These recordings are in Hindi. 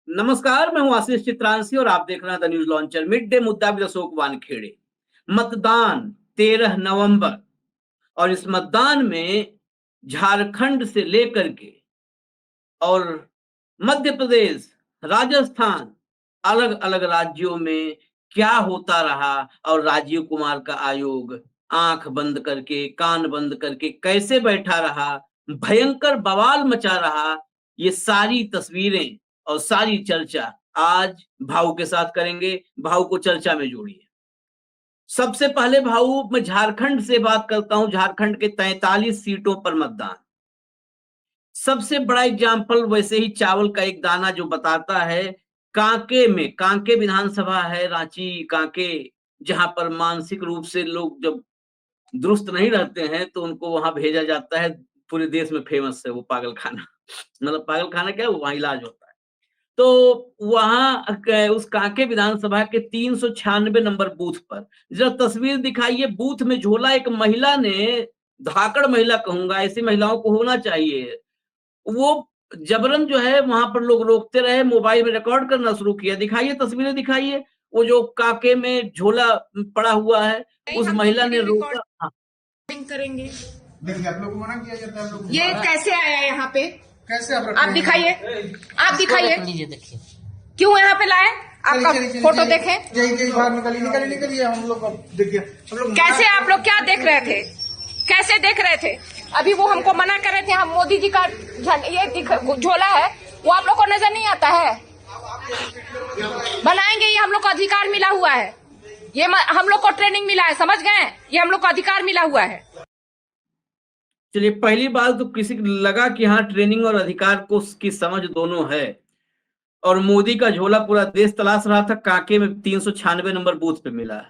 नमस्कार, मैं हूं आशीष चित्रांशी और आप देख रहे हैं the news launcher. Mid day मुद्दा विद अशोक वानखेड़े। मतदान 13 नवंबर और इस मतदान में झारखंड से लेकर के और मध्य प्रदेश, राजस्थान, अलग अलग राज्यों में क्या होता रहा और राजीव कुमार का आयोग आंख बंद करके, कान बंद करके कैसे बैठा रहा, भयंकर बवाल मचा रहा। ये सारी तस्वीरें और सारी चर्चा आज भाऊ के साथ करेंगे। भाऊ को चर्चा में जोड़िए। सबसे पहले भाऊ, मैं झारखंड से बात करता हूं। झारखंड के 43 सीटों पर मतदान। सबसे बड़ा एग्जाम्पल वैसे ही चावल का एक दाना जो बताता है। कांके में, कांके विधानसभा है, रांची कांके, जहां पर मानसिक रूप से लोग जब दुरुस्त नहीं रहते हैं तो उनको वहां भेजा जाता है। पूरे देश में फेमस है वो पागल खाना। मतलब पागल खाना क्या है, वहां इलाज होता है। तो वहां उस कांके विधानसभा के 396 नंबर बूथ पर जरा तस्वीर दिखाइए। बूथ में झोला एक महिला ने, धाकड़ महिला कहूंगा, ऐसी महिलाओं को होना चाहिए, वो जबरन जो है वहां पर लोग रोकते रहे, मोबाइल में रिकॉर्ड करना शुरू किया। दिखाइए तस्वीरें, दिखाइए। वो जो काके में झोला पड़ा हुआ है, उस महिला ने रोका। हाँ। करेंगे। देखिए, आप लोग को मना किया जाता है। ये कैसे आया यहाँ पे? कैसे आप दिखाइए, आप दिखाइए क्यों यहाँ पे लाए? आपका फोटो देखें। यही बाहर निकलिए हम लोग। देखिए हम लोग कैसे आप लोग क्या देख रहे थे? कैसे देख रहे थे? अभी वो हमको मना कर रहे थे। हम मोदी जी का ये झोला है, वो आप लोग को नजर नहीं आता है? बनाएंगे, ये हम लोग को अधिकार मिला हुआ है। ये हम लोग को ट्रेनिंग मिला है, समझ गए? ये हम लोग को अधिकार मिला हुआ है। चलिए, पहली बात तो किसी को लगा कि हाँ, ट्रेनिंग और अधिकार को की समझ दोनों है। और मोदी का झोला पूरा देश तलाश रहा था, कांके में 396 नंबर बूथ पे मिला।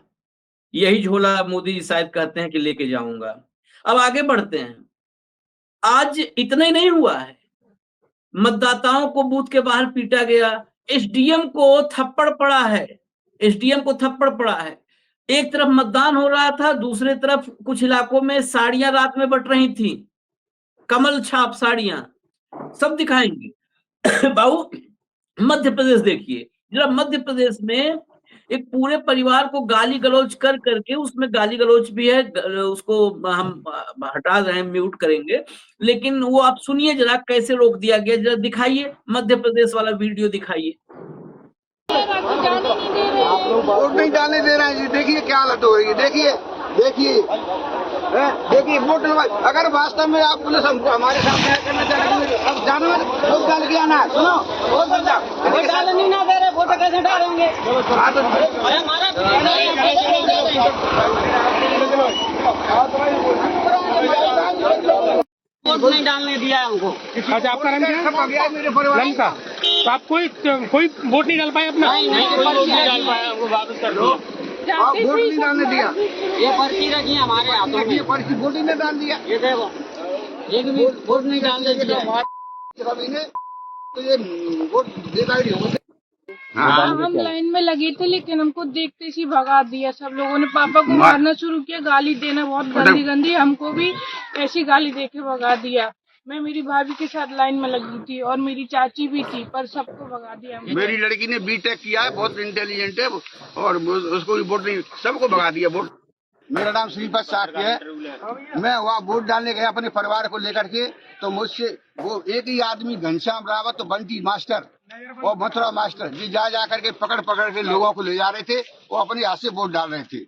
यही झोला मोदी जी शायद कहते हैं कि लेके जाऊंगा। अब आगे बढ़ते हैं। आज इतना ही नहीं हुआ है, मतदाताओं को बूथ के बाहर पीटा गया। एसडीएम को थप्पड़ पड़ा है। एसडीएम को थप्पड़ पड़ा है। एक तरफ मतदान हो रहा था, दूसरे तरफ कुछ इलाकों में साड़ियां रात में बट रही थी, कमल छाप साड़ियां, सब दिखाएंगे। बाबू, मध्य प्रदेश देखिए जरा। मध्य प्रदेश में एक पूरे परिवार को गाली गलौज कर करके, उसमें गाली गलौज भी है, उसको हम हटा रहे हैं, म्यूट करेंगे, लेकिन वो आप सुनिए जरा कैसे रोक दिया गया। जरा दिखाइए, मध्य प्रदेश वाला वीडियो दिखाइए। वोट नहीं डालने दे रहे हैं जी। देखिए क्या हालत हो रही है। देखिए देखिए देखिए वोट अगर वास्तव में आप पुलिस हमको हमारे सामने करना चाहेंगे, अब जानो वोट डाल के आना। सुनो, वोट डालने नहीं ना दे रहे, वोट कैसे डालेंगे? वोट नहीं डालने दिया हमको। अच्छा, आपका रंग क्या है? मेरे परिवार रंग का। तो आप कोई वोट नहीं डाल पाए अपना? नहीं, कोई वोट नहीं डाल पाया, हमको वापस कर दिया। आप वोट नहीं डालने दिया। ये पर्ची रखी है हमारे हाथों में, ये पर्ची वोट ही नहीं डाल दिया। ये देखो, एक भी वोट नहीं डालने दिया। तो ये वोट बेकारी हो गई। हाँ, हम लाइन में लगे थे, लेकिन हमको देखते ही भगा दिया। सब लोगों ने पापा को मारना शुरू किया, गाली देना बहुत गंदी गंदी। हमको भी ऐसी गाली दे के भगा दिया। मैं मेरी भाभी के साथ लाइन में लगी थी और मेरी चाची भी थी, पर सबको भगा दिया। मेरी लड़की ने बीटेक किया है, बहुत इंटेलिजेंट है और उसको भी वोट नहीं, सबको भगा दिया वोट। मेरा नाम श्रीपद साक्य है। मैं वहाँ वोट डालने गया अपने परिवार को लेकर के, तो मुझसे वो एक ही आदमी घनश्याम रावत, तो बंटी मास्टर और मथुरा मास्टर जी जा करके पकड़ के लोगों को ले जा रहे थे। वो अपने हाथ से वोट डाल रहे थे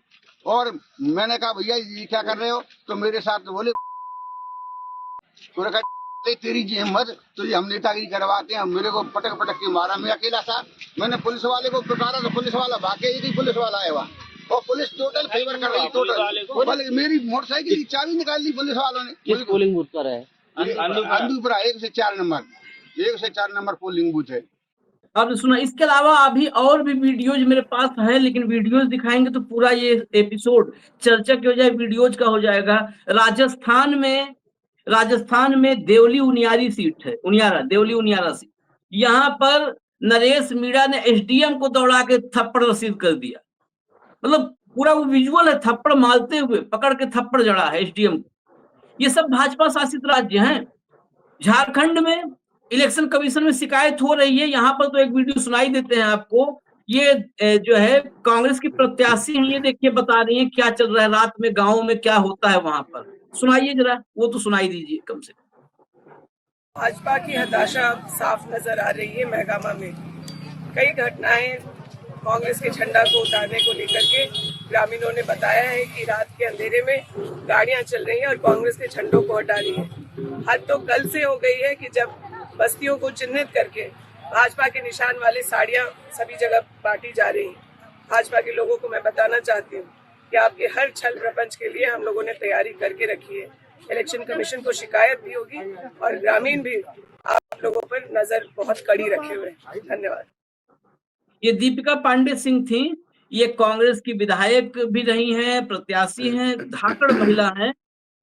और मैंने कहा भैया ये क्या कर रहे हो? तो मेरे साथ बोले तेरी जी हिम्मत, तो ये हम नेतागिरी करवाते हैं। मेरे को पटक के मारा। मैं अकेला था, मैंने पुलिस वाले को पुकारा तो पुलिस वाला भागे। एक ही पुलिस वाला है वहाँ और पुलिस टोटल फेवर कर रही, टोटल। मेरी मोटरसाइकिल की चाबी निकाल ली पुलिस वालों ने। किस पोलिंग बूथ पर है? अंदूपुरा 1 से 4 नंबर, 1 से 4 नंबर पोलिंग बूथ है। आपने सुना। इसके अलावा अभी और भी वीडियोज मेरे पास है, लेकिन वीडियोज दिखाएंगे तो पूरा ये एपिसोड चर्चा की हो जाए, वीडियोज का हो जाएगा। राजस्थान में देवली उनियारी सीट है, उनियारा, देवली उनियारा सीट। यहाँ पर नरेश मीणा ने एसडीएम को दौड़ा के थप्पड़ रसीद कर दिया। मतलब पूरा वो विजुअल है, थप्पड़ मारते हुए पकड़ के थप्पड़ जड़ा है एसडीएम को। ये सब भाजपा शासित राज्य हैं। झारखंड में इलेक्शन कमीशन में शिकायत हो रही है। यहाँ पर तो एक वीडियो सुनाई देते हैं आपको। ये जो है कांग्रेस की प्रत्याशी है, ये देखिए बता रही है क्या चल रहा है रात में गाँव में, क्या होता है वहां पर। सुनाइए जरा, वो तो सुनाई दीजिए कम से कम। भाजपा की हताशा अब साफ नजर आ रही है। महगामा में कई घटनाएं कांग्रेस के झंडा को उतारने को लेकर के ग्रामीणों ने बताया है कि रात के अंधेरे में गाड़ियां चल रही हैं और कांग्रेस के झंडों को हटा रही है। हद तो कल से हो गई है कि जब बस्तियों को चिन्हित करके भाजपा के निशान वाली साड़ियां सभी जगह बांटी जा रही हैं। भाजपा के लोगों को मैं बताना चाहती हूँ कि आपके हर छल प्रपंच के लिए हम लोगों ने तैयारी करके रखी है। इलेक्शन कमीशन को शिकायत भी होगी और ग्रामीण भी आप लोगों पर नजर बहुत कड़ी रखे हुए हैं। धन्यवाद। ये दीपिका पांडे सिंह थी, ये कांग्रेस की विधायक भी रही हैं, प्रत्याशी हैं, धाकड़ महिला हैं,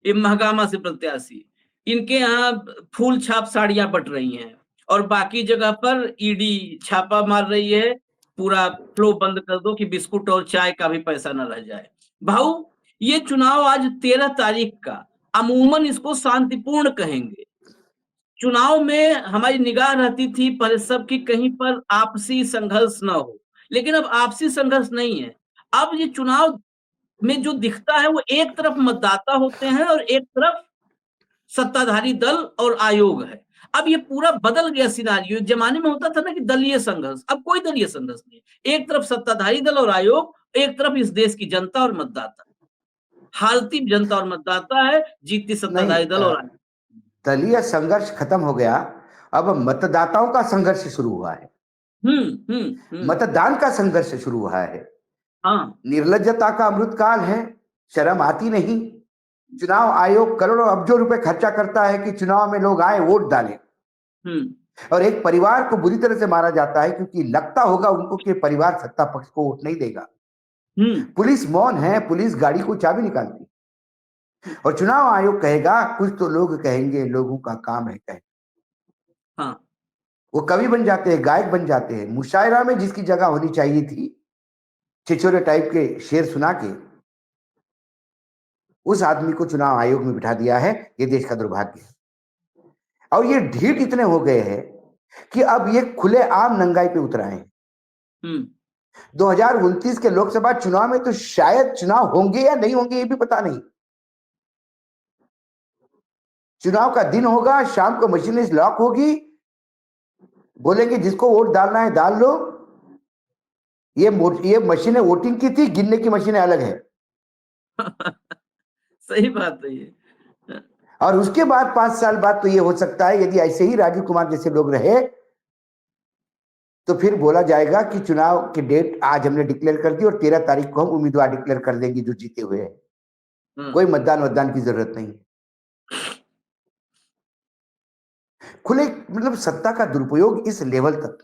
ये महगामा से प्रत्याशी। इनके यहाँ फूल छाप साड़ियां बट रही हैं और बाकी जगह पर ईडी छापा मार रही है, पूरा फ्लो बंद कर दो कि बिस्कुट और चाय का भी पैसा न रह जाए। भाऊ, ये चुनाव आज 13 तारीख का, अमूमन इसको शांतिपूर्ण कहेंगे। चुनाव में हमारी निगाह रहती थी पहले सब की कहीं पर आपसी संघर्ष न हो, लेकिन अब आपसी संघर्ष नहीं है। अब ये चुनाव में जो दिखता है वो एक तरफ मतदाता होते हैं और एक तरफ सत्ताधारी दल और आयोग है। अब ये पूरा बदल गया सिनारियो। जमाने में होता था ना कि दलीय संघर्ष, अब कोई दलीय संघर्ष नहीं। एक तरफ सत्ताधारी दल और आयोग, एक तरफ इस देश की जनता और मतदाता। हारती जनता और मतदाता है, जीतती सत्ताधारी दल और आयोग। दलीय संघर्ष खत्म हो गया, अब मतदाताओं का संघर्ष शुरू हुआ है। मतदान का संघर्ष शुरू हुआ है। हाँ, निर्लज्जता का अमृतकाल है, शर्म आती नहीं। चुनाव आयोग करोड़ों अब्जों रुपए खर्चा करता है कि चुनाव में लोग आए वोट डालें, और एक परिवार को बुरी तरह से मारा जाता है क्योंकि लगता होगा उनको कि परिवार सत्ता पक्ष को वोट नहीं देगा। पुलिस मौन है, पुलिस गाड़ी को चाबी निकालती और चुनाव आयोग कहेगा, कुछ तो लोग कहेंगे, लोगों का काम है कहें। हाँ, वो कवि बन जाते हैं, गायक बन जाते हैं। मुशायरा में जिसकी जगह होनी चाहिए थी छिछोरे टाइप के शेर सुना के, उस आदमी को चुनाव आयोग में बिठा दिया है। ये देश का दुर्भाग्य है। और ये ढीठ इतने हो गए हैं कि अब ये खुले आम नंगाई पे उतर आए हैं। 2029 के लोकसभा चुनाव में तो शायद चुनाव होंगे या नहीं होंगे ये भी पता नहीं। चुनाव का दिन होगा, शाम को मशीनें लॉक होगी, बोलेंगे जिसको वोट डालना है डाल लो। ये मशीनें वोटिंग की थी, गिनने की मशीनें अलग है। सही बात है ये। और उसके बाद 5 साल बाद तो ये हो सकता है, यदि ऐसे ही राजीव कुमार जैसे लोग रहे तो फिर बोला जाएगा कि चुनाव की डेट आज हमने डिक्लेयर कर दी और 13 तारीख को हम उम्मीदवार डिक्लेयर कर देंगे जो जीते हुए हैं। कोई मतदान की जरूरत नहीं है। खुले मतलब सत्ता का दुरुपयोग इस लेवल तक,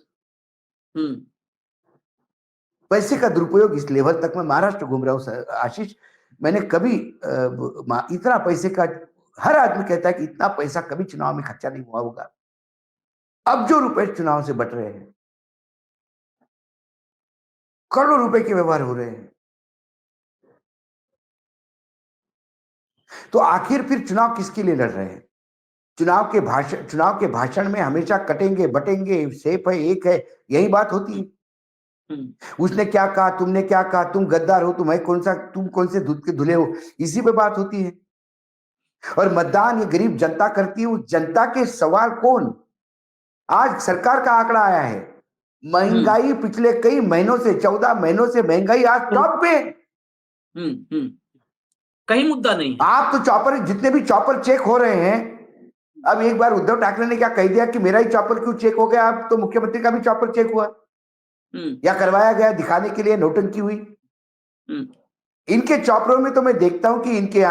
पैसे का दुरुपयोग इस लेवल तक। मैं महाराष्ट्र घूम रहा हूं आशीष, मैंने कभी इतना पैसे का, हर आदमी कहता है कि इतना पैसा कभी चुनाव में खर्चा नहीं हुआ होगा। अब जो रुपए चुनाव से बट रहे हैं, करोड़ों रुपए के व्यवहार हो रहे हैं, तो आखिर फिर चुनाव किसके लिए लड़ रहे हैं? चुनाव के भाषण में हमेशा कटेंगे बटेंगे, सेफ है एक है, यही बात होती है। उसने क्या कहा, तुमने क्या कहा, तुम गद्दार हो, तुम कौन से दूध के धुले हो, इसी पे बात होती है। और मतदान ये गरीब जनता करती है। उस जनता के सवाल कौन? आज सरकार का आंकड़ा आया है, महंगाई पिछले कई महीनों से, 14 महीनों से महंगाई आज टॉप पे। कहीं मुद्दा नहीं। आप तो चॉपर, जितने भी चॉपर चेक हो रहे हैं, अब एक बार उद्धव ठाकरे ने क्या कह दिया कि मेरा ही चॉपर क्यों चेक हो गया, अब तो मुख्यमंत्री का भी चॉपर चेक हुआ या करवाया गया, दिखाने के लिए नौटंकी हुई। इनके चॉपरों में तो मैं देखता हूं कि इनके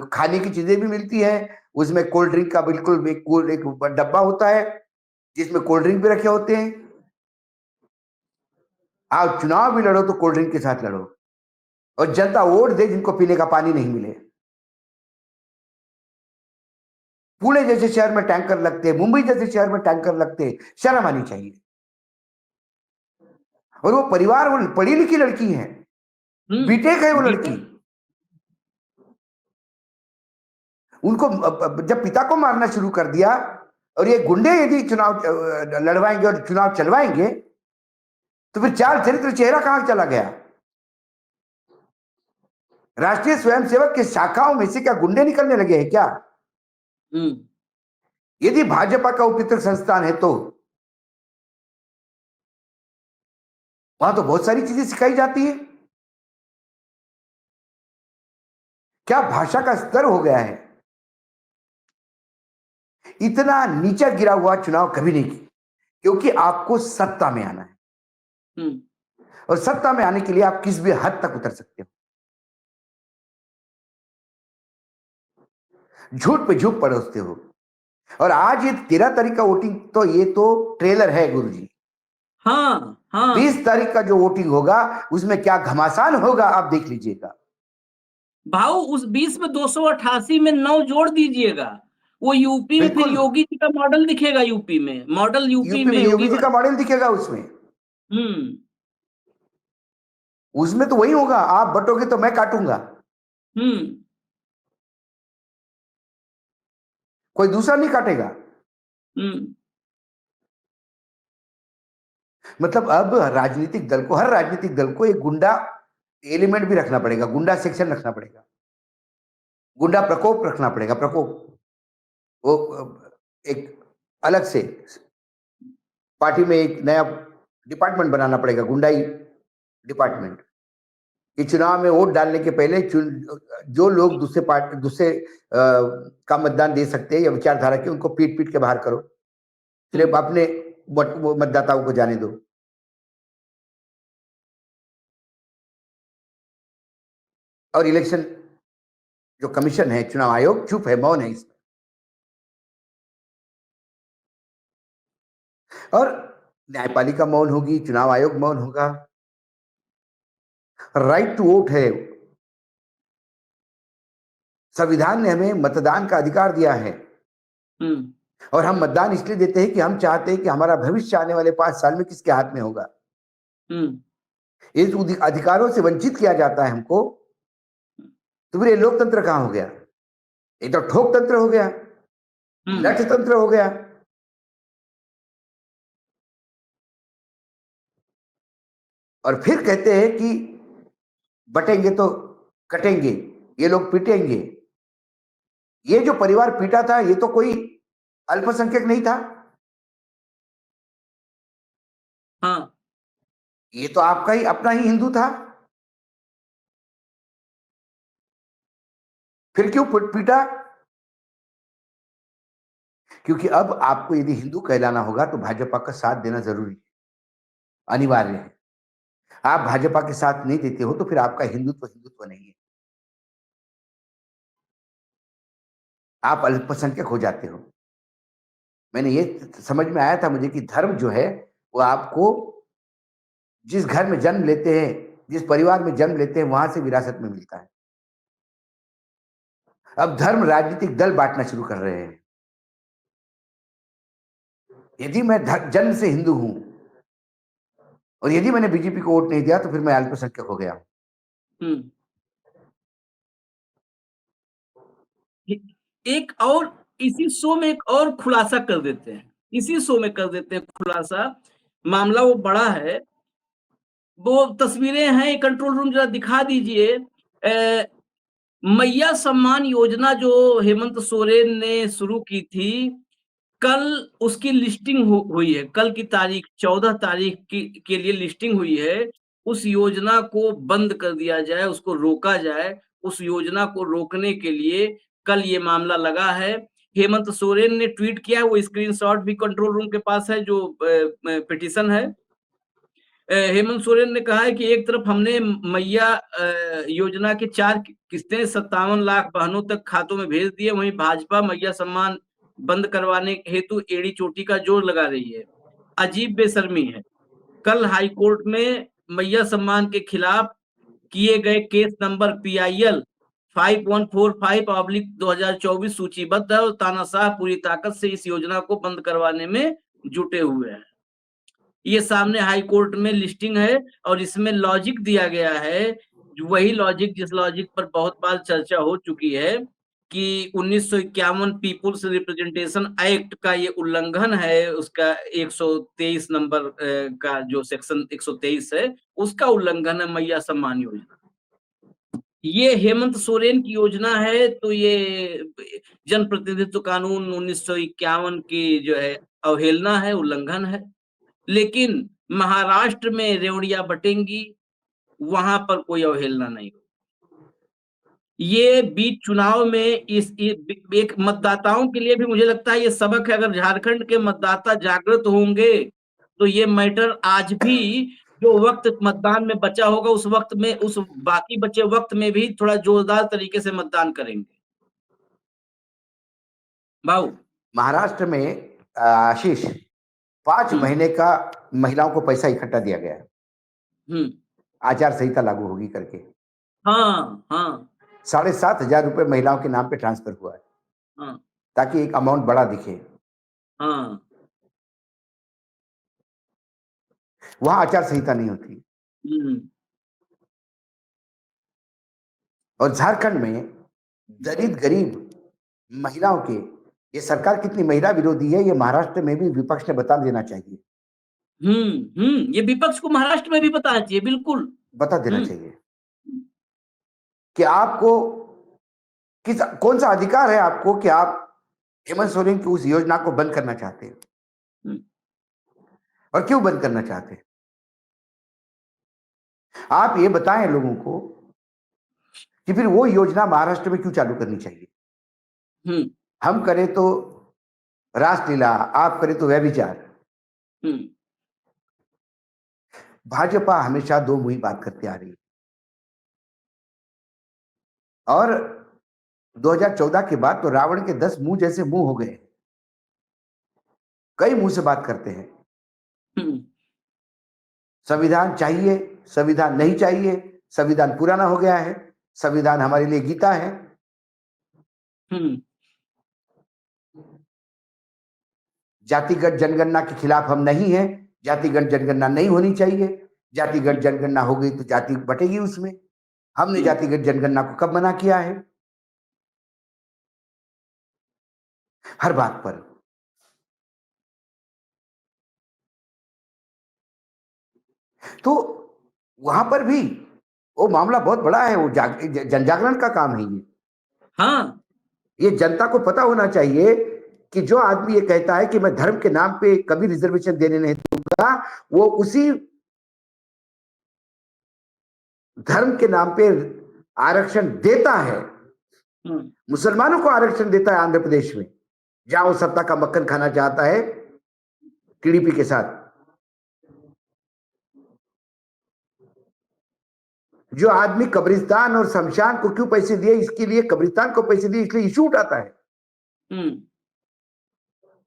खाने की चीजें भी मिलती हैं, उसमें कोल्ड ड्रिंक का बिल्कुल एक डब्बा होता है जिसमें कोल्ड ड्रिंक भी रखे होते हैं। आप चुनाव भी लड़ो तो कोल्ड ड्रिंक के साथ लड़ो और जनता वोट दे जिनको पीने का पानी नहीं मिले। पुणे जैसे शहर में टैंकर लगते हैं, मुंबई जैसे शहर में टैंकर लगते हैं, शर्म आनी चाहिए। और वो परिवार, वो पढ़ी लिखी लड़की है, बीटेक है वो लड़की। उनको जब पिता को मारना शुरू कर दिया और ये गुंडे यदि चुनाव लड़वाएंगे और चुनाव चलवाएंगे तो फिर चाल चरित्र चेहरा कहां चला गया? राष्ट्रीय स्वयंसेवक के शाखाओं में से क्या गुंडे निकलने लगे हैं क्या? यदि भाजपा का उपवित्र संस्थान है तो वहां तो बहुत सारी चीजें सिखाई जाती है। क्या भाषा का स्तर हो गया है? इतना नीचा गिरा हुआ चुनाव कभी नहीं किया, क्योंकि आपको सत्ता में आना है और सत्ता में आने के लिए आप किस भी हद तक उतर सकते हो। झूठ पे झूठ परोसते हो। और आज ये 13 तारीख का वोटिंग तो ये तो ट्रेलर है गुरुजी। हाँ हाँ 20 तारीख का जो वोटिंग होगा उसमें क्या घमासान होगा आप देख लीजिएगा। भाऊ उस 20 में 288 में 9 जोड़ दीजिएगा, वो यूपी में फिर बिल्कुल। योगी जी का मॉडल दिखेगा। यूपी में मॉडल, यूपी में योगी जी का मॉडल दिखेगा उसमें। उसमें तो वही होगा, आप बटोगे तो मैं काटूंगा, कोई दूसरा नहीं काटेगा। मतलब अब राजनीतिक दल को, हर राजनीतिक दल को एक गुंडा एलिमेंट भी रखना पड़ेगा, गुंडा सेक्शन रखना पड़ेगा, गुंडा प्रकोप रखना पड़ेगा। प्रकोप वो एक अलग से पार्टी में एक नया डिपार्टमेंट बनाना पड़ेगा, गुंडाई डिपार्टमेंट। कि चुनाव में वोट डालने के पहले जो लोग दूसरे का मतदान दे सकते हैं या विचारधारा के, उनको पीट पीट के बाहर करो, सिर्फ अपने मतदाताओं को जाने दो। और इलेक्शन जो कमीशन है, चुनाव आयोग चुप है, मौन है इसमें। और न्यायपालिका मौन होगी, चुनाव आयोग मौन होगा। राइट टू वोट है, संविधान ने हमें मतदान का अधिकार दिया है और हम मतदान इसलिए देते हैं कि हम चाहते हैं कि हमारा भविष्य आने वाले 5 साल में किसके हाथ में होगा। इस अधिकारों से वंचित किया जाता है हमको, तो फिर ये लोकतंत्र कहां हो गया? ये तो ठोक तंत्र हो गया, लठ तंत्र हो गया। और फिर कहते हैं कि बटेंगे तो कटेंगे, ये लोग पीटेंगे। ये जो परिवार पीटा था ये तो कोई अल्पसंख्यक नहीं था। हाँ ये तो आपका ही अपना ही हिंदू था। फिर क्यों पीटा? क्योंकि अब आपको यदि हिंदू कहलाना होगा तो भाजपा का साथ देना जरूरी है, अनिवार्य है। आप भाजपा के साथ नहीं देते हो तो फिर आपका हिंदुत्व नहीं है, आप अल्पसंख्यक हो जाते हो। मैंने ये समझ में आया था मुझे कि धर्म जो है वो आपको जिस घर में जन्म लेते हैं, जिस परिवार में जन्म लेते हैं, वहां से विरासत में मिलता है। अब धर्म राजनीतिक दल बांटना शुरू कर रहे हैं। यदि मैं जन्म से हिंदू हूं और यदि मैंने बीजेपी को वोट नहीं दिया तो फिर मैं अल्पसंख्यक हो गया। एक और इसी शो में एक और खुलासा कर देते हैं, खुलासा। मामला वो बड़ा है, वो तस्वीरें हैं, कंट्रोल रूम जरा दिखा दीजिए। मैया सम्मान योजना जो हेमंत सोरेन ने शुरू की थी, कल उसकी लिस्टिंग हुई है। कल की तारीख 14 तारीख के लिए लिस्टिंग हुई है। उस योजना को बंद कर दिया जाए, उसको रोका जाए। उस योजना को रोकने के लिए कल ये मामला लगा है। हेमंत सोरेन ने ट्वीट किया, वो स्क्रीनशॉट भी कंट्रोल रूम के पास है, जो पिटीशन है। हेमंत सोरेन ने कहा है कि एक तरफ हमने मैया योजना के 4 किस्तें 57 लाख बहनों तक खातों में भेज दिए, वहीं भाजपा मैया सम्मान बंद करवाने हेतु एड़ी चोटी का जोर लगा रही है। अजीब बेशर्मी है। कल हाईकोर्ट में मैया सम्मान के खिलाफ किए गए केस नंबर PIL 5145/2024 सूचीबद्ध है और तानाशाह पूरी ताकत से इस योजना को बंद करवाने में जुटे हुए हैं। ये सामने हाईकोर्ट में लिस्टिंग है और इसमें लॉजिक दिया गया है, वही लॉजिक जिस लॉजिक पर बहुत बार चर्चा हो चुकी है कि 1951 पीपुल्स रिप्रेजेंटेशन एक्ट का ये उल्लंघन है, उसका 123 नंबर का जो सेक्शन 123 है उसका उल्लंघन है मैया सम्मान योजना। ये हेमंत सोरेन की योजना है, तो ये जनप्रतिनिधित्व कानून 1951 की जो है अवहेलना है, उल्लंघन है। लेकिन महाराष्ट्र में रेवड़िया बटेंगी, वहां पर कोई अवहेलना नहीं हो। ये बीच चुनाव में एक मतदाताओं के लिए भी मुझे लगता है ये सबक है। अगर झारखंड के मतदाता जागृत होंगे तो ये मैटर आज भी जो वक्त मतदान में बचा होगा उस वक्त में, उस बाकी बचे वक्त में भी थोड़ा जोरदार तरीके से मतदान करेंगे। भाऊ महाराष्ट्र में आशीष 5 महीने का महिलाओं को पैसा इकट्ठा दिया गया है, आचार संहिता लागू होगी करके। हाँ हाँ 7,500 रुपए महिलाओं के नाम पे ट्रांसफर हुआ है, हाँ ताकि एक अमाउंट बड़ा दिखे। हाँ वहां आचार संहिता नहीं होती। और झारखंड में दलित गरीब महिलाओं के, ये सरकार कितनी महिला विरोधी है, ये महाराष्ट्र में भी विपक्ष ने बता देना चाहिए। ये विपक्ष को महाराष्ट्र में भी बताना चाहिए, बिल्कुल बता देना चाहिए कि आपको कौन सा अधिकार है आपको कि आप हेमंत सोरेन की उस योजना को बंद करना चाहते हैं, और क्यों बंद करना चाहते हैं। आप ये बताएं लोगों को कि फिर वो योजना महाराष्ट्र में क्यों चालू करनी चाहिए। हम करें तो रासलीला, आप करें तो व्यभिचार। भाजपा हमेशा दो मुही बात करती आ रही है, और 2014 के बाद तो रावण के 10 मुंह जैसे मुंह हो गए। कई मुंह से बात करते हैं, संविधान चाहिए, संविधान नहीं चाहिए, संविधान पुराना हो गया है, संविधान हमारे लिए गीता है। जातिगत जनगणना के खिलाफ हम नहीं हैं, जातिगत जनगणना नहीं होनी चाहिए, जातिगत जनगणना हो गई तो जाति बटेगी उसमें। हमने जातिगत जनगणना को कब मना किया है। हर बात पर तो वहां पर भी वो मामला बहुत बड़ा है, वो जन जागरण का काम है ये। हाँ, ये जनता को पता होना चाहिए कि जो आदमी ये कहता है कि मैं धर्म के नाम पे कभी रिजर्वेशन देने नहीं दूंगा, वो उसी धर्म के नाम पे आरक्षण देता है। मुसलमानों को आरक्षण देता है आंध्र प्रदेश में, जहां वो सत्ता का मक्खन खाना चाहता है टीडीपी के साथ। जो आदमी कब्रिस्तान और शमशान को क्यों पैसे दिए, इसके लिए कब्रिस्तान को पैसे दिए इसलिए इशू उठाता है।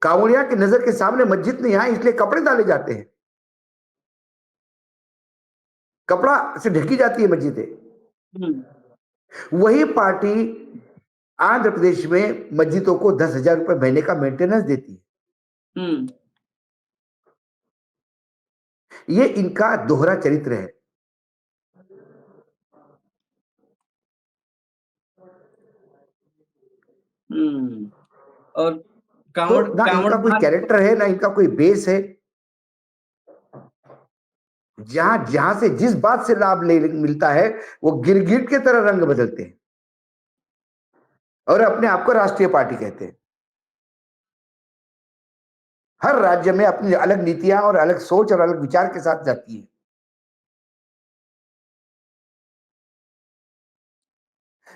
कांवड़िया की नजर के सामने मस्जिद नहीं आए इसलिए कपड़े डाले जाते हैं, कपड़ा से ढकी जाती है मस्जिदें। वही पार्टी आंध्र प्रदेश में मस्जिदों को 10,000 रुपए महीने का मेंटेनेंस देती है। ये इनका दोहरा चरित्र है। और कांवड़, ना इनका कोई कैरेक्टर है, ना इनका कोई बेस है। जहां से जिस बात से लाभ मिलता है वो गिरगिट के तरह रंग बदलते हैं और अपने आप को राष्ट्रीय पार्टी कहते हैं। हर राज्य में अपनी अलग नीतियां और अलग सोच और अलग विचार के साथ जाती है।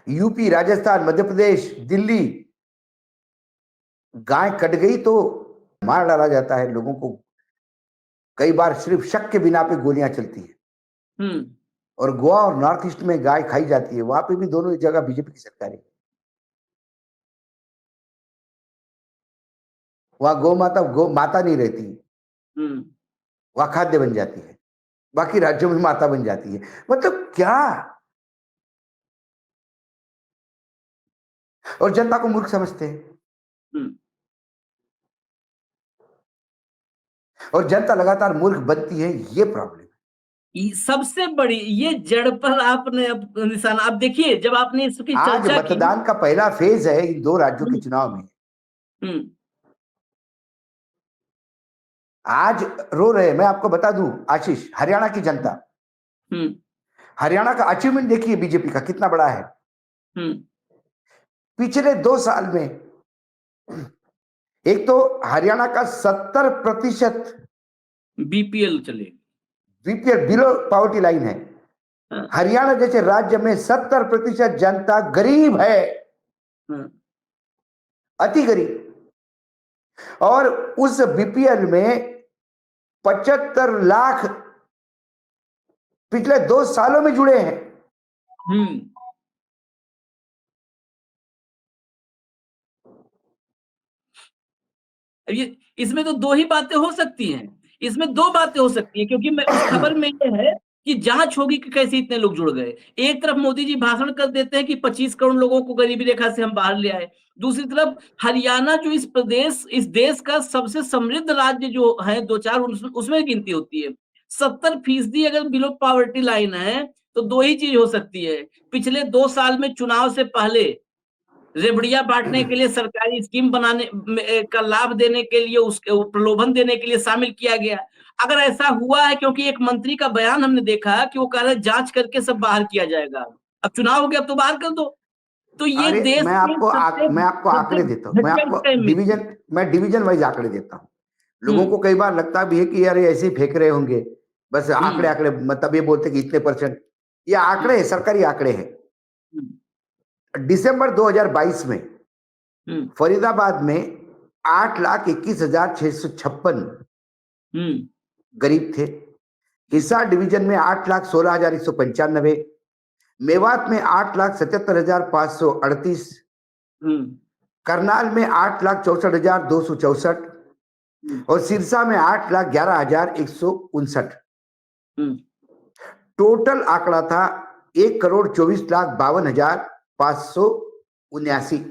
यूपी, राजस्थान, मध्य प्रदेश, दिल्ली, गाय कट गई तो मार डाला जाता है लोगों को। कई बार सिर्फ शक के बिना पे गोलियां चलती है। और गोवा और नॉर्थ ईस्ट में गाय खाई जाती है, वहां पे भी दोनों जगह बीजेपी की सरकार है। वहां गौ माता नहीं रहती, वहां खाद्य बन जाती है। बाकी राज्यों में माता बन जाती है। मतलब क्या, और जनता को मूर्ख समझते हैं। और जनता लगातार मूर्ख बनती है, ये प्रॉब्लम है। सबसे बड़ी ये जड़ पर आपने अब निशाना, आप देखिए जब आपने इसकी आज चर्चा की। मतदान का पहला फेज है इन 2 राज्यों के चुनाव में। हम्म आज रो रहे हैं, मैं आपको बता दूं आशीष, हरियाणा की जनता, हम्म हरियाणा का अचीवमेंट देखिए बीजेपी का कितना बड़ा है। हम्म पिछले 2 साल में एक तो हरियाणा का 70% बीपीएल चले। बीपीएल, बिलो पॉवर्टी लाइन है। हाँ, हरियाणा जैसे राज्य में 70% जनता गरीब है, हाँ, अति गरीब, और उस बीपीएल में 75 लाख पिछले 2 सालों में जुड़े हैं। अब ये इसमें तो 2 ही बातें हो सकती हैं, इसमें 2 बातें हो सकती हैं, क्योंकि मैं उस खबर में ये है कि जांच होगी कि कैसे इतने लोग जुड़ गए। एक तरफ मोदी जी भाषण कर देते हैं कि 25 करोड़ लोगों को गरीबी रेखा से हम बाहर ले आए, दूसरी तरफ हरियाणा जो इस देश का सबसे समृद्ध राज्य जो है 2-4 उसमें गिनती होती है, 70% अगर बिलो पॉवर्टी लाइन है तो 2 ही चीज हो सकती है। पिछले 2 साल में चुनाव से पहले रेबड़िया बांटने के लिए, सरकारी स्कीम बनाने का लाभ देने के लिए, उसके प्रलोभन देने के लिए शामिल किया गया। अगर ऐसा हुआ है, क्योंकि एक मंत्री का बयान हमने देखा कि वो कह रहे जांच करके सब बाहर किया जाएगा, अब चुनाव हो गया अब तो बाहर कर दो। तो ये देश मैं आपको आंकड़े देता हूँ, मैं डिवीजन वाइज आंकड़े देता हूँ। लोगों को कई बार लगता भी है कि यार ऐसे ही फेंक रहे होंगे, बस आंकड़े मतलब ये बोलते कि इतने %। ये आंकड़े है, सरकारी आंकड़े हैं। दिसंबर 2022 में फरीदाबाद में 8,21,656 गरीब थे। हिसार डिवीजन में 8,16,195, मेवात में 8,77,538, करनाल में 8,64,264 और सिरसा में 8,11,159। टोटल आंकड़ा था 1,24,52,579।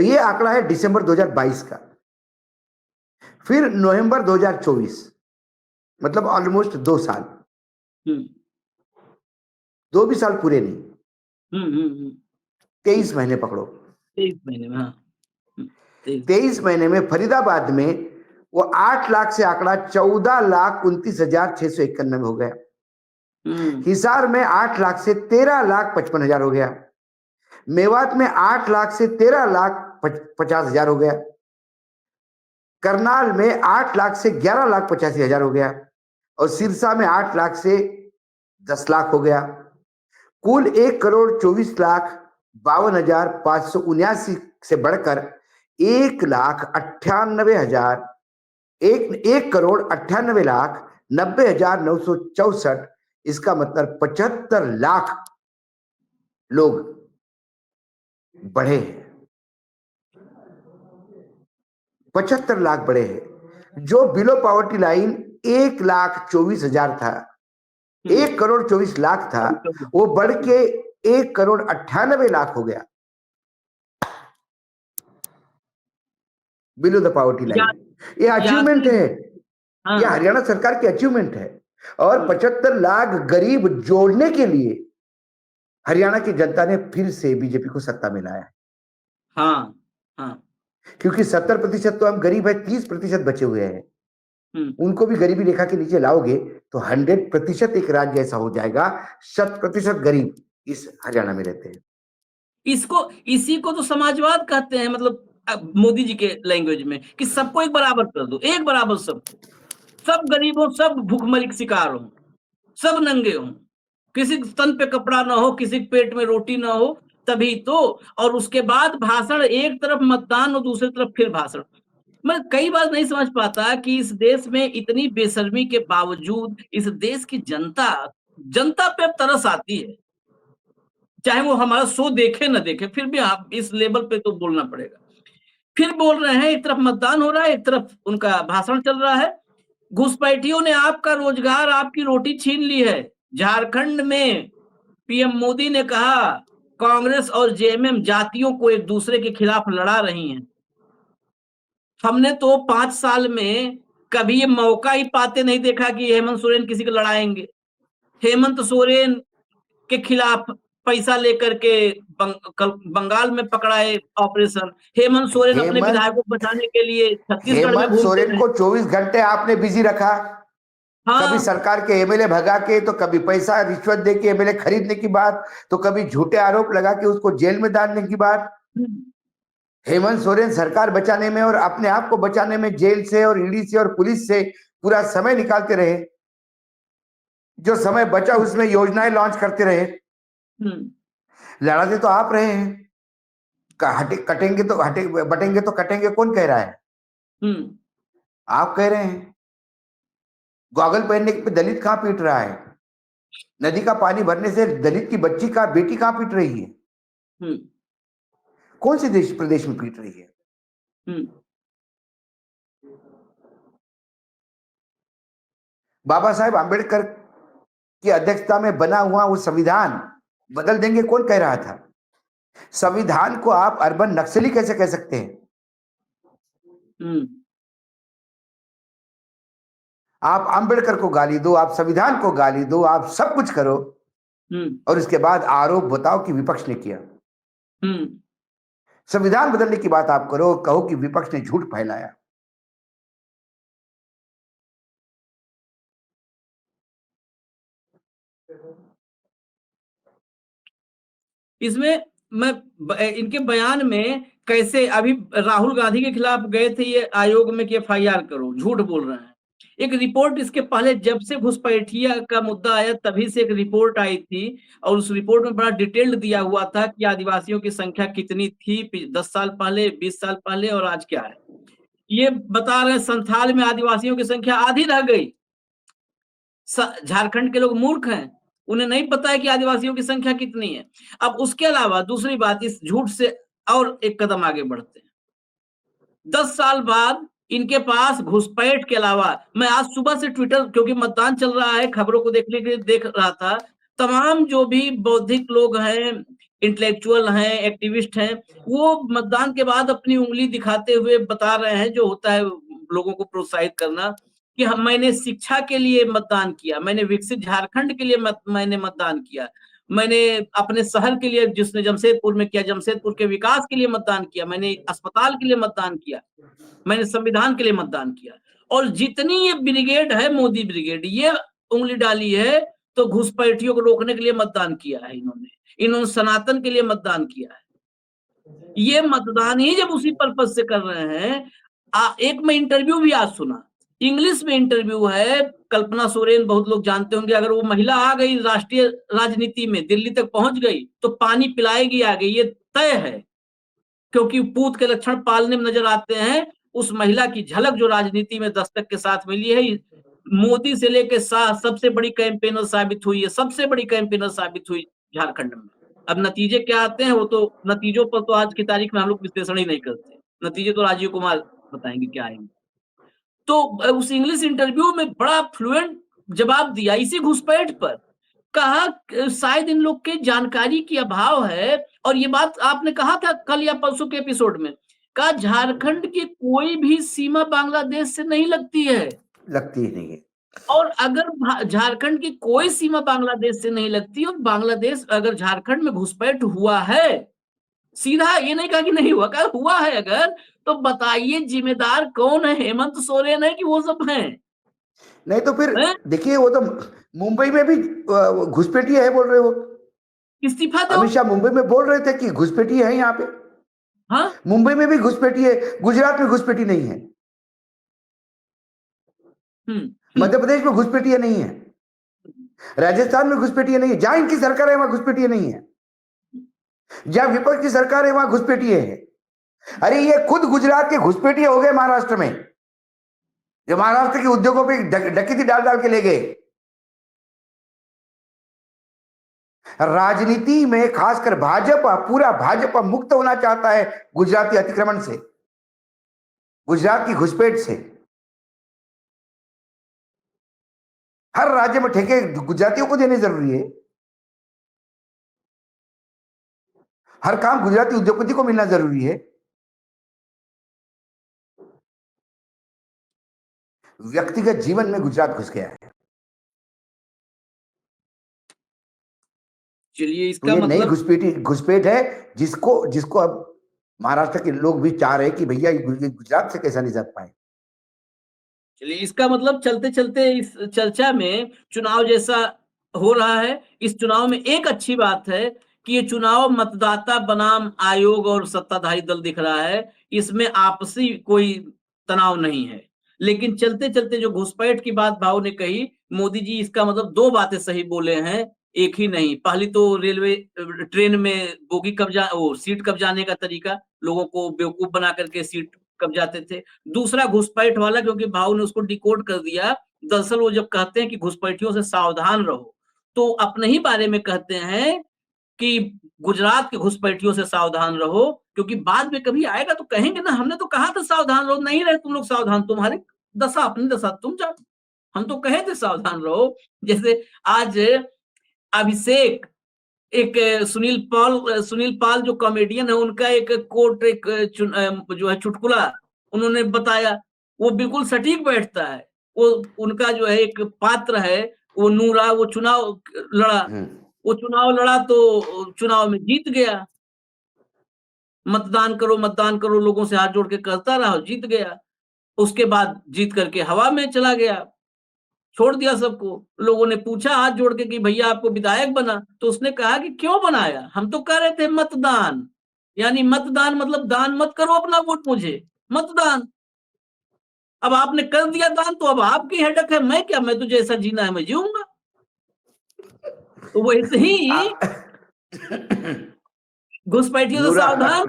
ये आंकड़ा है दिसंबर 2022 का। फिर नवंबर 2024, मतलब ऑलमोस्ट 2 साल, 2 भी साल पूरे नहीं, 23 महीने पकड़ो। 23 महीने में, हाँ, 23 महीने में फरीदाबाद में वो 8 लाख से आंकड़ा 14,29,691 हो गया। हिसार में 8 लाख से 13,55,000 हो गया। मेवात में 8 लाख से 13,50,000 हो गया। करनाल में 8 लाख से 11,85,000 हो गया और सिरसा में 8 लाख से 10 लाख हो गया। कुल 1,24,52,579 से बढ़कर 1,98,90,964। इसका मतलब 75 लाख लोग बढ़े हैं, 75 लाख बढ़े हैं। जो बिलो पॉवर्टी लाइन 1,24,000 था, 1,24,00,000 था, वो बढ़ के 1,98,00,000 हो गया बिलो द पॉवर्टी लाइन। ये अचीवमेंट है, ये हरियाणा सरकार की अचीवमेंट है। और 75 लाख गरीब जोड़ने के लिए हरियाणा की जनता ने फिर से बीजेपी को सत्ता में लाया। हाँ, हाँ। क्योंकि 70% तो हम गरीब है, 30% बचे हुए हैं। उनको भी गरीबी रेखा के नीचे लाओगे तो 100% एक राज्य ऐसा हो जाएगा, 100% गरीब इस हरियाणा में रहते हैं। इसी को तो समाजवाद कहते हैं, मतलब मोदी जी के लैंग्वेज में, कि सबको एक बराबर कर दो, एक बराबर सबको, सब गरीब हो, सब भूखमरी के शिकार हो, सब नंगे हो, किसी तन पे कपड़ा ना हो, किसी पेट में रोटी ना हो, तभी तो। और उसके बाद भाषण, एक तरफ मतदान और दूसरी तरफ फिर भाषण। मैं कई बार नहीं समझ पाता कि इस देश में इतनी बेशर्मी के बावजूद इस देश की जनता पे अब तरस आती है, चाहे वो हमारा शो देखे ना देखे, फिर भी आप इस लेवल पे तो बोलना पड़ेगा। फिर बोल रहे हैं, एक तरफ मतदान हो रहा है, एक तरफ उनका भाषण चल रहा है। घुसपैठियों ने आपका रोजगार, आपकी रोटी छीन ली है। झारखंड में पीएम मोदी ने कहा कांग्रेस और जेएमएम जातियों को एक दूसरे के खिलाफ लड़ा रही हैं। हमने तो 5 साल में कभी ये मौका ही पाते नहीं देखा कि हेमंत सोरेन किसी को लड़ाएंगे। हेमंत सोरेन के खिलाफ पैसा लेकर के बंगाल में पकड़ाए ऑपरेशन। हेमंत सोरेन अपने विधायकों को बचाने के लिए छत्तीसगढ़ में हेमंत घूमते सोरेन रहे। को 24 घंटे आपने बिजी रखा। कभी हाँ, सरकार के एमएलए भगा के, तो कभी पैसा रिश्वत दे के एमएलए खरीदने की बात, तो कभी झूठे आरोप लगा के उसको जेल में डालने की बात। हेमंत सोरेन सरकार बचाने में और अपने आप को बचाने में जेल से और ईडी से और पुलिस से पूरा समय निकालते रहे। जो समय बचा उसमें योजनाएं लॉन्च करते रहे। लड़ाते तो आप रहे हैं। कटेंगे तो बटेंगे तो कटेंगे, कौन कह रहा है? आप कह रहे हैं। गॉगल पहनने पे दलित कहां पीट रहा है? नदी का पानी भरने से दलित की बच्ची का बेटी कहां पीट रही है? कौन से देश प्रदेश में पीट रही है? बाबा साहेब आंबेडकर की अध्यक्षता में बना हुआ वो संविधान बदल देंगे, कौन कह रहा था? संविधान को आप अर्बन नक्सली कैसे कह सकते हैं? आप आंबेडकर को गाली दो, आप संविधान को गाली दो, आप सब कुछ करो, और इसके बाद आरोप बताओ कि विपक्ष ने किया। संविधान बदलने की बात आप करो और कहो कि विपक्ष ने झूठ फैलाया। इसमें मैं इनके बयान में कैसे अभी राहुल गांधी के खिलाफ गए थे ये आयोग में कि एफआईआर करो, झूठ बोल रहे हैं। एक रिपोर्ट इसके पहले जब से घुसपैठिया का मुद्दा आया तभी से एक रिपोर्ट आई थी, और उस रिपोर्ट में बड़ा डिटेल्ड दिया हुआ था कि आदिवासियों की संख्या कितनी थी 10 साल पहले, 20 साल पहले और आज क्या है। ये बता रहे हैं संथाल में आदिवासियों की संख्या आधी रह गई। झारखंड के लोग मूर्ख हैं, उन्हें नहीं पता है कि आदिवासियों की संख्या कितनी है। अब उसके अलावा दूसरी बात, इस झूठ से और एक कदम आगे बढ़ते हैं। 10 साल बाद इनके पास घुसपैठ के अलावा, मैं आज सुबह से ट्विटर, क्योंकि मतदान चल रहा है, खबरों को देखने के लिए देख रहा था, तमाम जो भी बौद्धिक लोग हैं, इंटेलेक्चुअल हैं, एक्टिविस्ट हैं, वो मतदान के बाद अपनी उंगली दिखाते हुए बता रहे हैं, जो होता है लोगों को प्रोत्साहित करना, कि मैंने शिक्षा के लिए मतदान किया, मैंने विकसित झारखंड के लिए मैंने मतदान किया, मैंने अपने शहर के लिए, जिसने जमशेदपुर में किया, जमशेदपुर के विकास के लिए मतदान किया, मैंने अस्पताल के लिए मतदान किया, मैंने संविधान के लिए मतदान किया। और जितनी ये ब्रिगेड है, मोदी ब्रिगेड, ये उंगली डाली है तो घुसपैठियों को रोकने के लिए मतदान किया है इन्होंने सनातन के लिए मतदान किया है। ये मतदान ही जब उसी पर्पज से कर रहे हैं। एक मैं इंटरव्यू भी आज सुना, इंग्लिश में इंटरव्यू है, कल्पना सोरेन बहुत लोग जानते होंगे। अगर वो महिला आ गई राष्ट्रीय राजनीति में, दिल्ली तक पहुंच गई, तो पानी पिलाएगी आगे, ये तय है, क्योंकि पूत के लक्षण पालने में नजर आते हैं। उस महिला की झलक जो राजनीति में दस्तक के साथ मिली है, मोदी से लेकर सबसे बड़ी कैंपेनर साबित हुई है, सबसे बड़ी कैंपेनर साबित हुई झारखंड में। अब नतीजे क्या आते हैं, वो तो नतीजों पर तो आज की तारीख में हम लोग विश्लेषण ही नहीं करते, नतीजे तो राजीव कुमार बताएंगे क्या आएंगे। तो उस इंग्लिश इंटरव्यू में बड़ा फ्लुएंट जवाब दिया इसी घुसपैठ पर। कहा शायद इन लोग के जानकारी की अभाव है, और ये बात आपने कहा था कल या परसों के एपिसोड में, कहा झारखंड की कोई भी सीमा बांग्लादेश से नहीं लगती है, लगती ही नहीं है। और अगर झारखंड की कोई सीमा बांग्लादेश से नहीं लगती, और बांग्लादेश अगर झारखंड में घुसपैठ हुआ है, सीधा ये नहीं कहा कि नहीं हुआ, कहा हुआ है अगर, तो बताइए जिम्मेदार कौन है, हेमंत सोरेन है कि वो सब हैं? नहीं तो फिर देखिए, वो तो मुंबई में भी घुसपैठिया है बोल रहे हो, इस्तीफा दो। अमित शाह मुंबई में बोल रहे थे कि घुसपैठिया है यहाँ पे। हाँ, मुंबई में भी घुसपैठी है, गुजरात में घुसपैठी नहीं है, मध्य प्रदेश में घुसपैठिया नहीं है, राजस्थान में घुसपैठिया नहीं है। जहां इनकी सरकार है वहां घुसपैठिया नहीं है, जहां विपक्ष की सरकार है वहां घुसपैठिया है। अरे ये खुद गुजरात के घुसपैठिया हो गए महाराष्ट्र में, जो महाराष्ट्र के उद्योगों पे डकैती डाल डाल के ले गए। राजनीति में खासकर भाजपा, पूरा भाजपा मुक्त होना चाहता है गुजराती अतिक्रमण से, गुजरात की घुसपैठ से। हर राज्य में ठेके गुजरातियों को देने जरूरी है, हर काम गुजराती उद्योगपति को मिलना जरूरी है। व्यक्तिगत जीवन में गुजरात घुस गया है। चलिए तो इसका ये नई मतलब घुसपैठ है, जिसको अब महाराष्ट्र के लोग भी चाह रहे हैं कि भैया ये गुजरात से कैसा निजात पाए। चलिए इसका मतलब चलते चलते इस चर्चा में चुनाव जैसा हो रहा है। इस चुनाव में एक अच्छी बात है कि ये चुनाव मतदाता बनाम आयोग और सत्ताधारी दल दिख रहा है। इसमें आपसी कोई तनाव नहीं है। लेकिन चलते चलते जो घुसपैठ की बात भाव ने कही, मोदी जी इसका मतलब दो बातें सही बोले हैं, एक ही नहीं। पहली तो रेलवे ट्रेन में बोगी कब्जा, वो सीट कब्जाने का तरीका, लोगों को बेवकूफ बना करके सीट कब्जाते थे। दूसरा घुसपैठ वाला, क्योंकि भाव ने उसको डिकोड कर दिया। दरअसल वो जब कहते हैं कि घुसपैठियों से सावधान रहो, तो अपने ही बारे में कहते हैं कि गुजरात के घुसपैठियों से सावधान रहो, क्योंकि बाद में कभी आएगा तो कहेंगे ना, हमने तो कहा था सावधान रहो, नहीं रहे तुम लोग सावधान, तुम्हारी दशा अपनी दशा तुम जानो, हम तो कहे थे सावधान रहो। जैसे आज अभिषेक, एक सुनील पाल जो कॉमेडियन है, उनका एक कोट, एक जो है चुटकुला उन्होंने बताया, वो बिल्कुल सटीक बैठता है। वो उनका जो है एक पात्र है, वो नूरा, वो चुनाव लड़ा, वो चुनाव लड़ा तो चुनाव में जीत गया। मतदान करो, लोगों से हाथ जोड़ के कहता रहा, जीत गया। उसके बाद जीत करके हवा में चला गया, छोड़ दिया सबको। लोगों ने पूछा हाथ जोड़ के कि भैया आपको विधायक बना, तो उसने कहा कि क्यों बनाया, हम तो कह रहे थे मतदान, यानी मतदान मतलब दान मत करो अपना वोट मुझे, मतदान। अब आपने कर दिया दान, तो अब आपकी हेडक है, मैं क्या, मैं तो जैसा जीना है मैं जीऊंगा। तो वैसे ही घुसपैठियों से सावधान,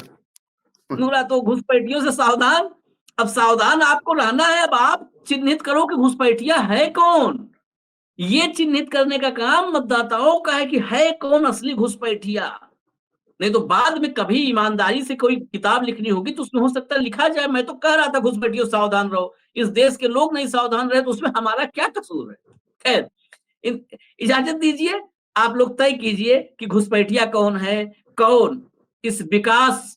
नूरा तो घुसपैठियों से सावधान। अब सावधान आपको रहना है। अब आप चिन्हित करो कि घुसपैठिया है कौन। ये चिन्हित करने का काम मतदाताओं का है कि है कौन असली घुसपैठिया। नहीं तो बाद में कभी ईमानदारी से कोई किताब लिखनी होगी तो उसमें हो सकता है लिखा जाए, मैं तो कह रहा था घुसपैठियों सावधान रहो, इस देश के लोग नहीं सावधान रहे तो उसमें हमारा क्या कसूर है। खैर, इजाजत दीजिए, आप लोग तय कीजिए कि घुसपैठिया कौन है, कौन इस विकास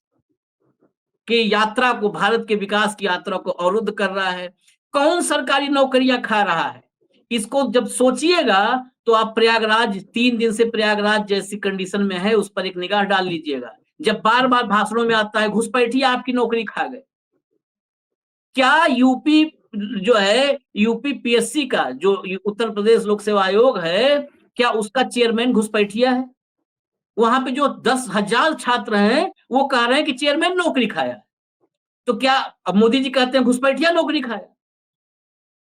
की यात्रा को, भारत के विकास की यात्रा को अवरुद्ध कर रहा है, कौन सरकारी नौकरियां खा रहा है। इसको जब सोचिएगा तो आप प्रयागराज, 3 दिन से प्रयागराज जैसी कंडीशन में है, उस पर एक निगाह डाल लीजिएगा। जब बार बार भाषणों में आता है घुसपैठिया आपकी नौकरी खा गए, क्या यूपी जो है, यूपी पीएससी का जो उत्तर प्रदेश लोक सेवा आयोग है, क्या उसका चेयरमैन घुसपैठिया है? वहां पे जो 10,000 छात्र हैं वो कह रहे हैं कि चेयरमैन नौकरी खाया। तो क्या अब मोदी जी कहते हैं घुसपैठिया नौकरी खाया?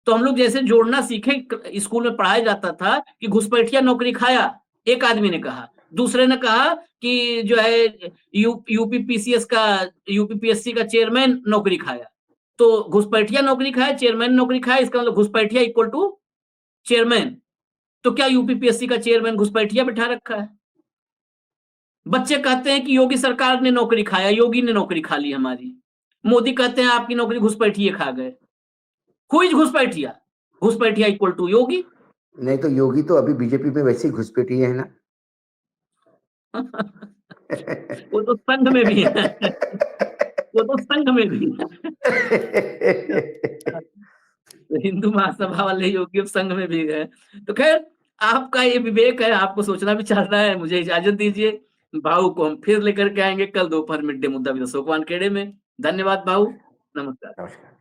तो हम लोग जैसे जोड़ना सीखे, स्कूल में पढ़ाया जाता था कि घुसपैठिया नौकरी खाया, एक आदमी ने कहा, दूसरे ने कहा कि जो है यूपीपीएससी का चेयरमैन नौकरी खाया। तो घुसपैठिया नौकरी खाया, चेयरमैन नौकरी खाया, इसका मतलब घुसपैठिया इक्वल टू चेयरमैन। तो क्या यूपीपीएससी का चेयरमैन घुसपैठिया बिठा रखा है? बच्चे कहते हैं कि योगी सरकार ने नौकरी खाया, योगी ने नौकरी खा ली हमारी। मोदी कहते हैं आपकी नौकरी घुसपैठिए खा गए। हुई घुसपैठिया, घुसपैठिया इक्वल टू योगी। नहीं तो योगी तो अभी बीजेपी में वैसे ही घुसपैठिए है ना। वो तो संघ में भी है, वो तो संघ में भी है। तो हिंदू महासभा वाले योगी अब संघ में भी है। तो खैर, आपका ये विवेक है, आपको सोचना भी चाहता है। मुझे इजाजत दीजिए, भाऊ को हम फिर लेकर के आएंगे कल दोपहर मिड डे मुद्दा विद अशोक वानखेड़े में। धन्यवाद भाऊ, नमस्कार। नमस्कार।